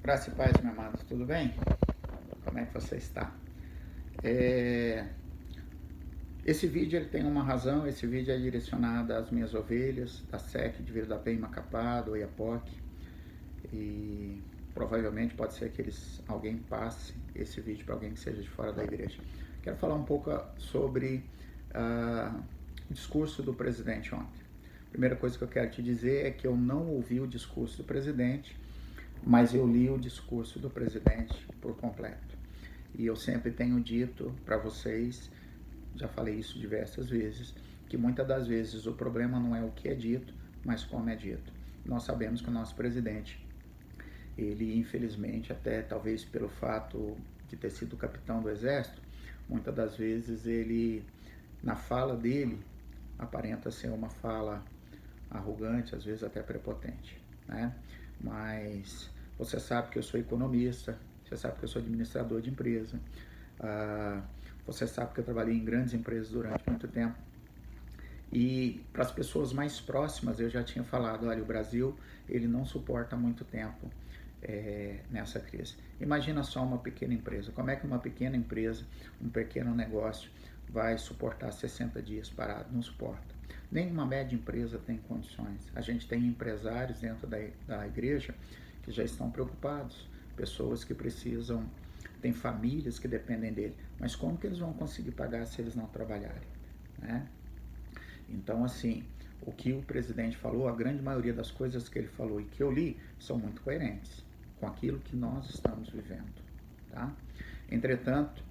Graça e paz, meu amado, tudo bem? Como é que você está? Esse vídeo ele tem uma razão, esse vídeo é direcionado às minhas ovelhas, da SEC de Vila da Penha, Macapá, do Oiapoque, e provavelmente pode ser que alguém passe esse vídeo para alguém que seja de fora da igreja. Quero falar um pouco sobre o discurso do presidente ontem. Primeira coisa que eu quero te dizer é que eu não ouvi o discurso do presidente, mas eu li o discurso do presidente por completo. E eu sempre tenho dito para vocês, já falei isso diversas vezes, que muitas das vezes o problema não é o que é dito, mas como é dito. Nós sabemos que o nosso presidente, ele infelizmente, até talvez pelo fato de ter sido capitão do exército, muitas das vezes ele, na fala dele, aparenta ser uma fala arrogante, às vezes até prepotente, né? Mas você sabe que eu sou economista, você sabe que eu sou administrador de empresa, você sabe que eu trabalhei em grandes empresas durante muito tempo. E para as pessoas mais próximas eu já tinha falado, olha, o Brasil ele não suporta muito tempo nessa crise. Imagina só uma pequena empresa, como é que uma pequena empresa, um pequeno negócio vai suportar 60 dias parado? Não suporta. Nenhuma média empresa tem condições. A gente tem empresários dentro da igreja que já estão preocupados, pessoas que precisam, tem famílias que dependem dele, mas como que eles vão conseguir pagar se eles não trabalharem, né? Então, assim, o que o presidente falou, a grande maioria das coisas que ele falou e que eu li, são muito coerentes com aquilo que nós estamos vivendo, tá? Entretanto,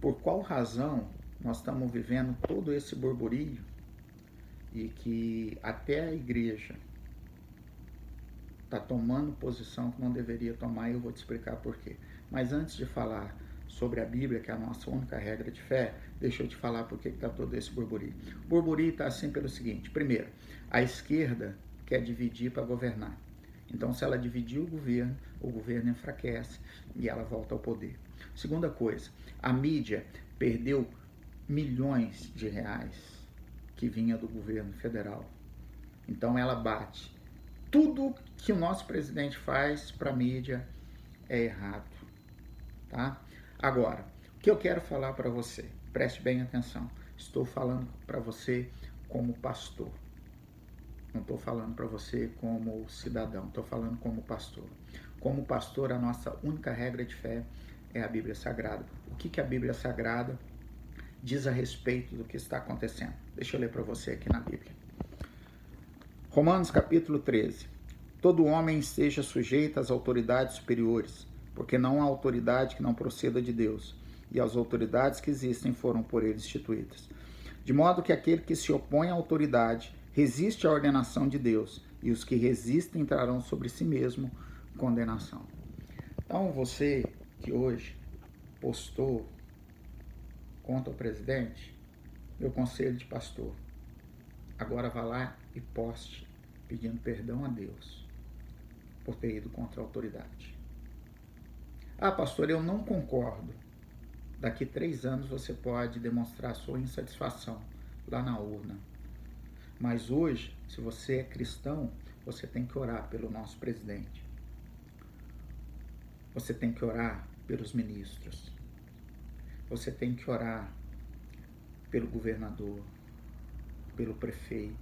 por qual razão nós estamos vivendo todo esse burburinho e que até a igreja está tomando posição que não deveria tomar, e eu vou te explicar por quê. Mas antes de falar sobre a Bíblia, que é a nossa única regra de fé, deixa eu te falar por que está todo esse burburinho. O burburinho está assim pelo seguinte: primeiro, a esquerda quer dividir para governar. Então, se ela dividir o governo enfraquece e ela volta ao poder. Segunda coisa, a mídia perdeu milhões de reais que vinha do governo federal. Então, ela bate. Tudo que o nosso presidente faz para a mídia é errado, tá? Agora, o que eu quero falar para você, preste bem atenção, estou falando para você como pastor, não estou falando para você como cidadão, estou falando como pastor. Como pastor, a nossa única regra de fé é a Bíblia Sagrada. O que a Bíblia Sagrada diz a respeito do que está acontecendo? Deixa eu ler para você aqui na Bíblia. Romanos capítulo 13. Todo homem esteja sujeito às autoridades superiores, porque não há autoridade que não proceda de Deus, e as autoridades que existem foram por ele instituídas. De modo que aquele que se opõe à autoridade resiste à ordenação de Deus, e os que resistem trarão sobre si mesmo condenação. Então, você que hoje postou contra o presidente, meu conselho de pastor, agora vá lá e poste pedindo perdão a Deus por ter ido contra a autoridade. Ah, pastor, eu não concordo. Daqui 3 anos você pode demonstrar sua insatisfação lá na urna. Mas hoje, se você é cristão, você tem que orar pelo nosso presidente. Você tem que orar pelos ministros. Você tem que orar pelo governador, pelo prefeito,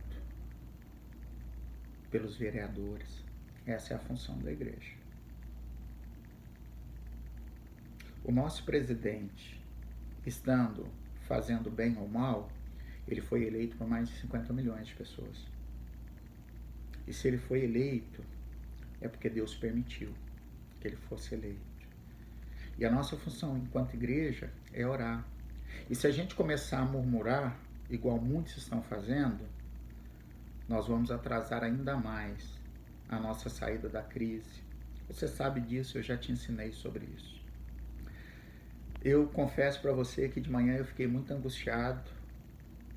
pelos vereadores. Essa é a função da igreja. O nosso presidente, estando fazendo bem ou mal, ele foi eleito por mais de 50 milhões de pessoas. E se ele foi eleito, é porque Deus permitiu que ele fosse eleito. E a nossa função enquanto igreja é orar. E se a gente começar a murmurar, igual muitos estão fazendo, nós vamos atrasar ainda mais a nossa saída da crise. Você sabe disso, eu já te ensinei sobre isso. Eu confesso para você que de manhã eu fiquei muito angustiado,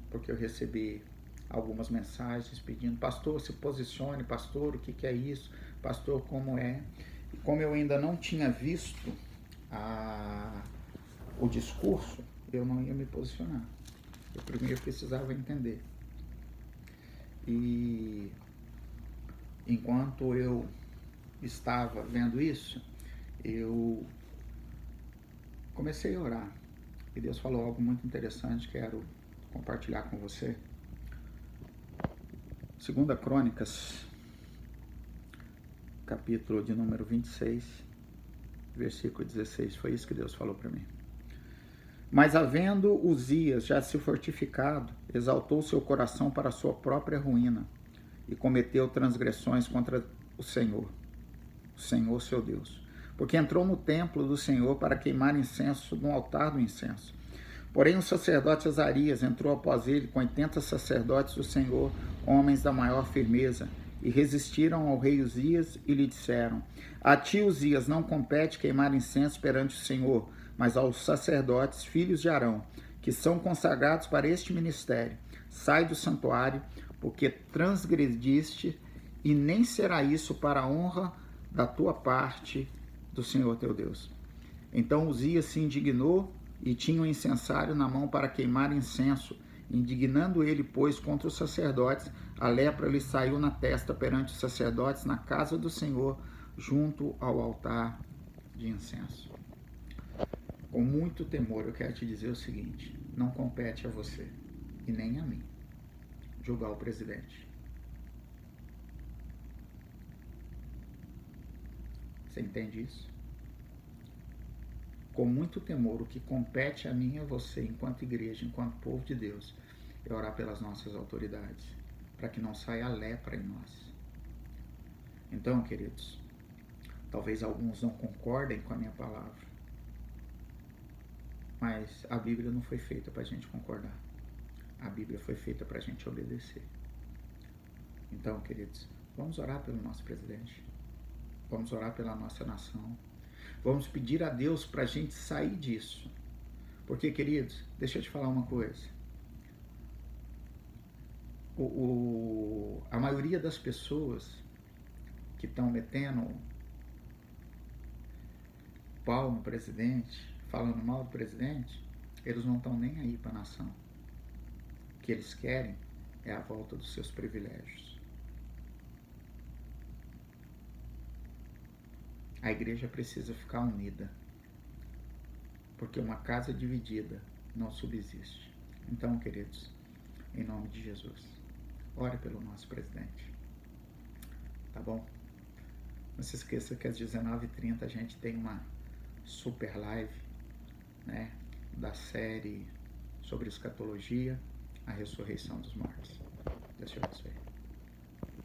porque eu recebi algumas mensagens pedindo, pastor, se posicione, pastor, o que é isso? Pastor, como é? E como eu ainda não tinha visto o discurso, eu não ia me posicionar. Eu primeiro precisava entender. E enquanto eu estava vendo isso, eu comecei a orar. E Deus falou algo muito interessante, quero compartilhar com você. 2 Crônicas, capítulo de número 26, versículo 16, foi isso que Deus falou para mim. Mas havendo Uzias já se fortificado, exaltou seu coração para a sua própria ruína, e cometeu transgressões contra o Senhor seu Deus, porque entrou no templo do Senhor para queimar incenso no altar do incenso. Porém o sacerdote Azarias entrou após ele com 80 sacerdotes do Senhor, homens da maior firmeza, e resistiram ao rei Uzias e lhe disseram: a ti, Uzias, não compete queimar incenso perante o Senhor, mas aos sacerdotes, filhos de Arão, que são consagrados para este ministério. Sai do santuário, porque transgrediste, e nem será isso para a honra da tua parte do Senhor teu Deus. Então Uzias se indignou e tinha um incensário na mão para queimar incenso. Indignando ele, pois, contra os sacerdotes, a lepra lhe saiu na testa perante os sacerdotes na casa do Senhor, junto ao altar de incenso. Com muito temor, eu quero te dizer o seguinte: não compete a você, e nem a mim, julgar o presidente. Você entende isso? Com muito temor, o que compete a mim e a você, enquanto igreja, enquanto povo de Deus, é orar pelas nossas autoridades, para que não saia lepra em nós. Então, queridos, talvez alguns não concordem com a minha palavra, mas a Bíblia não foi feita para a gente concordar. A Bíblia foi feita para a gente obedecer. Então, queridos, vamos orar pelo nosso presidente. Vamos orar pela nossa nação. Vamos pedir a Deus para a gente sair disso. Porque, queridos, deixa eu te falar uma coisa. A maioria das pessoas que estão metendo pau no presidente, falando mal do presidente, eles não estão nem aí para a nação. O que eles querem é a volta dos seus privilégios. A igreja precisa ficar unida, porque uma casa dividida não subsiste. Então, queridos, em nome de Jesus, ore pelo nosso presidente, tá bom? Não se esqueça que às 19h30 a gente tem uma super live, né, da série sobre escatologia, a ressurreição dos mortos. Deus te abençoe.